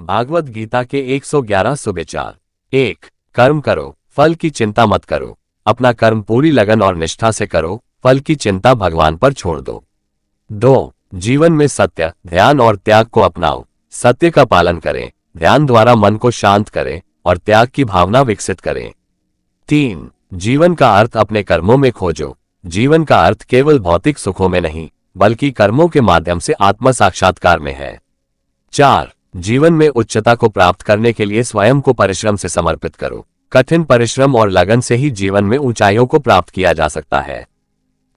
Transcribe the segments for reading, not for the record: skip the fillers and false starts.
भागवत गीता के 111 सुविचार। 1. कर्म करो, फल की चिंता मत करो। अपना कर्म पूरी लगन और निष्ठा से करो, फल की चिंता भगवान पर छोड़ दो। 2. जीवन में सत्य, ध्यान और त्याग को अपनाओ। सत्य का पालन करें, ध्यान द्वारा मन को शांत करें और त्याग की भावना विकसित करें। 3. जीवन का अर्थ अपने कर्मों में खोजो। जीवन का अर्थ केवल भौतिक सुखों में नहीं, बल्कि कर्मों के माध्यम से आत्म साक्षात्कार में है। 4. जीवन में उच्चता को प्राप्त करने के लिए स्वयं को परिश्रम से समर्पित करो। कठिन परिश्रम और लगन से ही जीवन में ऊंचाइयों को प्राप्त किया जा सकता है।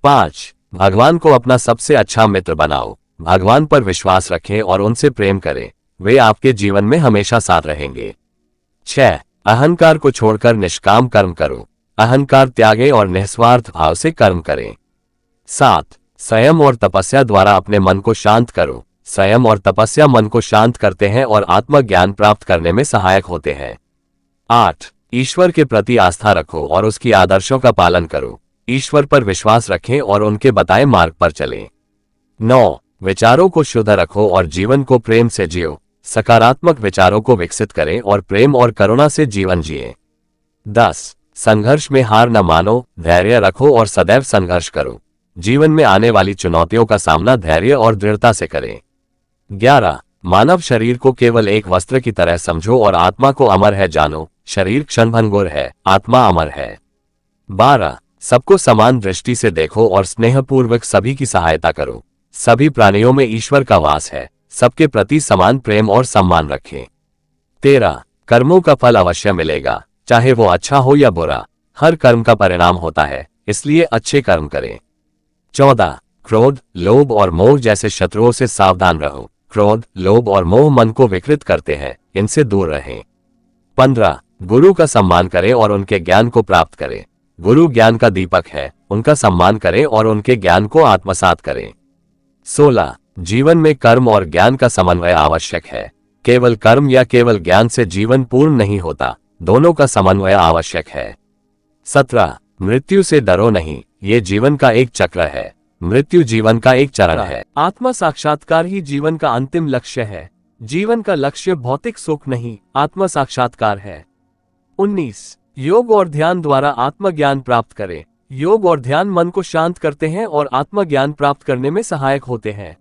5. भगवान को अपना सबसे अच्छा मित्र बनाओ। भगवान पर विश्वास रखें और उनसे प्रेम करें, वे आपके जीवन में हमेशा साथ रहेंगे। 6. अहंकार को छोड़कर निष्काम कर्म करो। अहंकार त्यागें और निस्वार्थ भाव से कर्म करें। 7. संयम और तपस्या द्वारा अपने मन को शांत करो। संयम और तपस्या मन को शांत करते हैं और आत्मज्ञान प्राप्त करने में सहायक होते हैं। 8. ईश्वर के प्रति आस्था रखो और उसकी आदर्शों का पालन करो। ईश्वर पर विश्वास रखें और उनके बताए मार्ग पर चलें। 9. विचारों को शुद्ध रखो और जीवन को प्रेम से जियो। सकारात्मक विचारों को विकसित करें और प्रेम और करुणा से जीवन जिए। 10. संघर्ष में हार न मानो, धैर्य रखो और सदैव संघर्ष करो। जीवन में आने वाली चुनौतियों का सामना धैर्य और दृढ़ता से करें। 11. मानव शरीर को केवल एक वस्त्र की तरह समझो और आत्मा को अमर है जानो। शरीर क्षणभंगुर है, आत्मा अमर है। 12. सबको समान दृष्टि से देखो और स्नेहपूर्वक सभी की सहायता करो। सभी प्राणियों में ईश्वर का वास है, सबके प्रति समान प्रेम और सम्मान रखें। 13. कर्मों का फल अवश्य मिलेगा, चाहे वो अच्छा हो या बुरा। हर कर्म का परिणाम होता है, इसलिए अच्छे कर्म करें। 14. क्रोध, लोभ और मोह जैसे शत्रुओं से सावधान रहो। क्रोध, लोभ और मोह मन को विकृत करते हैं, इनसे दूर रहें। 15. गुरु का सम्मान करें और उनके ज्ञान को प्राप्त करें। गुरु ज्ञान का दीपक है, उनका सम्मान करें और उनके ज्ञान को आत्मसात करें। 16. जीवन में कर्म और ज्ञान का समन्वय आवश्यक है। केवल कर्म या केवल ज्ञान से जीवन पूर्ण नहीं होता, दोनों का समन्वय आवश्यक है। 17. मृत्यु से डरो नहीं, ये जीवन का एक चक्र है। मृत्यु जीवन का एक चरण है। आत्म साक्षात्कार ही जीवन का अंतिम लक्ष्य है। जीवन का लक्ष्य भौतिक सुख नहीं, आत्म साक्षात्कार है। 19. योग और ध्यान द्वारा आत्मज्ञान प्राप्त करें। योग और ध्यान मन को शांत करते हैं और आत्मज्ञान प्राप्त करने में सहायक होते हैं।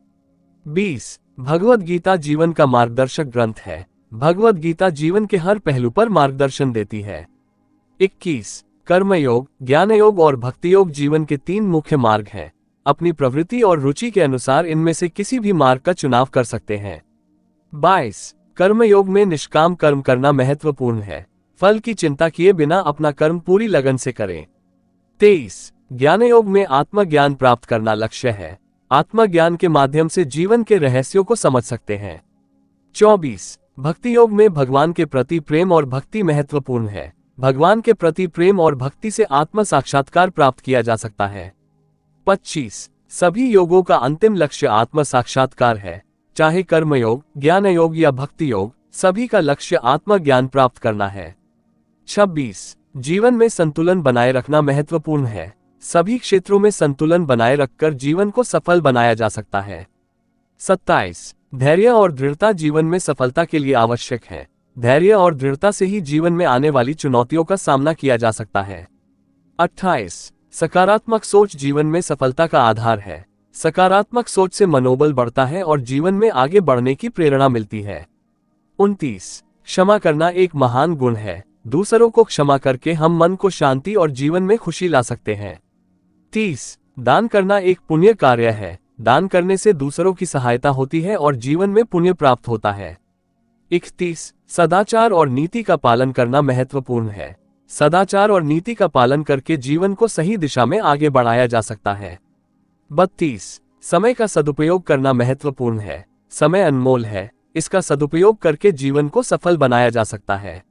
20. भगवद गीता जीवन का मार्गदर्शक ग्रंथ है। भगवद गीता जीवन के हर पहलू पर मार्गदर्शन देती है। 21. कर्मयोग, ज्ञान योग और भक्ति योग जीवन के 3 मुख्य मार्ग हैं। अपनी प्रवृत्ति और रुचि के अनुसार इनमें से किसी भी मार्ग का चुनाव कर सकते हैं। 22. कर्मयोग में निष्काम कर्म करना महत्वपूर्ण है। फल की चिंता किए बिना अपना कर्म पूरी लगन से करें। 23. ज्ञान योग में आत्मज्ञान प्राप्त करना लक्ष्य है। आत्मज्ञान के माध्यम से जीवन के रहस्यों को समझ सकते हैं। 24. भक्ति योग में भगवान के प्रति प्रेम और भक्ति महत्वपूर्ण है। भगवान के प्रति प्रेम और भक्ति से आत्म साक्षात्कार प्राप्त किया जा सकता है। 25. सभी योगों का अंतिम लक्ष्य आत्म साक्षात्कार है। चाहे कर्म योग, ज्ञान योग या भक्ति योग, सभी का लक्ष्य आत्मज्ञान प्राप्त करना है। 26. जीवन में संतुलन बनाए रखना महत्वपूर्ण है। सभी क्षेत्रों में संतुलन बनाए रखकर जीवन को सफल बनाया जा सकता है। 27. धैर्य और दृढ़ता जीवन में सफलता के लिए आवश्यक है। धैर्य और दृढ़ता से ही जीवन में आने वाली चुनौतियों का सामना किया जा सकता है। 28. सकारात्मक सोच जीवन में सफलता का आधार है। सकारात्मक सोच से मनोबल बढ़ता है और जीवन में आगे बढ़ने की प्रेरणा मिलती है। 29. क्षमा करना एक महान गुण है। दूसरों को क्षमा करके हम मन को शांति और जीवन में खुशी ला सकते हैं। 30. दान करना एक पुण्य कार्य है। दान करने से दूसरों की सहायता होती है और जीवन में पुण्य प्राप्त होता है। 31. सदाचार और नीति का पालन करना महत्वपूर्ण है। सदाचार और नीति का पालन करके जीवन को सही दिशा में आगे बढ़ाया जा सकता है। 32. समय का सदुपयोग करना महत्वपूर्ण है। समय अनमोल है, इसका सदुपयोग करके जीवन को सफल बनाया जा सकता है।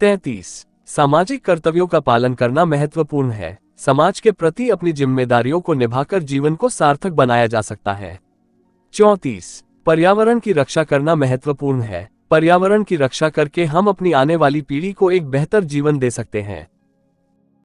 33. सामाजिक कर्तव्यों का पालन करना महत्वपूर्ण है। समाज के प्रति अपनी जिम्मेदारियों को निभाकर जीवन को सार्थक बनाया जा सकता है। 34. पर्यावरण की रक्षा करना महत्वपूर्ण है। पर्यावरण की रक्षा करके हम अपनी आने वाली पीढ़ी को एक बेहतर जीवन दे सकते हैं।